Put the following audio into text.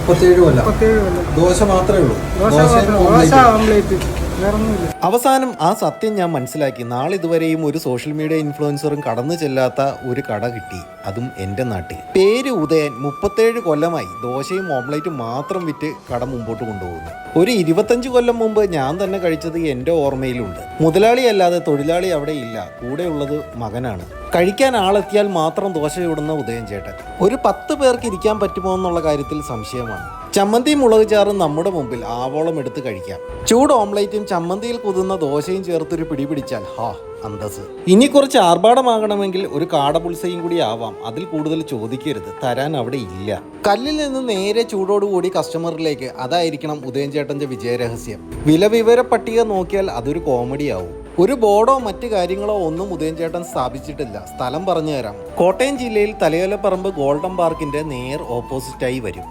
37 കൊല്ലം. ദോശ മാത്രമേ ഉള്ളൂ. ദോശ ഓംലേറ്റ്. അവസാനം ആ സത്യം ഞാൻ മനസ്സിലാക്കി. നാളിതുവരെയും ഒരു സോഷ്യൽ മീഡിയ ഇൻഫ്ലുവൻസറും കടന്നു ചെല്ലാത്ത ഒരു കട കിട്ടി, അതും എൻ്റെ നാട്ടിൽ. പേര് ഉദയൻ. 37 കൊല്ലമായി ദോശയും ഓംലേറ്റും മാത്രം വിറ്റ് കട മുമ്പോട്ട് കൊണ്ടുപോകുന്നു. ഒരു 25 കൊല്ലം മുമ്പ് ഞാൻ തന്നെ കഴിച്ചത് എൻ്റെ ഓർമ്മയിലുണ്ട്. മുതലാളിയല്ലാതെ തൊഴിലാളി അവിടെ ഇല്ല, കൂടെയുള്ളത് മകനാണ്. കഴിക്കാൻ ആളെത്തിയാൽ മാത്രം ദോശ ചൂടുന്ന ഉദയൻ ചേട്ടൻ. ഒരു 10 പേർക്ക് ഇരിക്കാൻ പറ്റുമോ എന്നുള്ള കാര്യത്തിൽ സംശയമാണ്. ചമ്മന്തി മുളക് ചാറും നമ്മുടെ മുമ്പിൽ ആവോളം എടുത്ത് കഴിക്കാം. ചൂട് ഓംലേറ്റും ചമ്മന്തിയിൽ കുതിർന്ന ദോശയും ചേർത്തൊരു പിടി പിടിച്ചാൽ അന്തസ്. ഇനി കുറച്ച് ആർഭാടമാകണമെങ്കിൽ ഒരു കാടപുൾസയും കൂടി ആവാം. അതിൽ കൂടുതൽ ചോദിക്കരുത്, തരാൻ അവിടെ ഇല്ല. കല്ലിൽ നിന്ന് നേരെ ചൂടോടുകൂടി കസ്റ്റമറിലേക്ക്. അതായിരിക്കണം ഉദയൻ ചേട്ടൻ്റെ വിജയരഹസ്യം. വില വിവര പട്ടിക നോക്കിയാൽ അതൊരു കോമഡിയാവും. ഒരു ബോർഡോ മറ്റു കാര്യങ്ങളോ ഒന്നും ഉദയൻ ചേട്ടൻ സ്ഥാപിച്ചിട്ടില്ല. സ്ഥലം പറഞ്ഞു തരാം. കോട്ടയം ജില്ലയിൽ തലയോലപ്പറമ്പ് ഗോൾഡൻ പാർക്കിന്റെ നേർ ഓപ്പോസിറ്റായി വരും.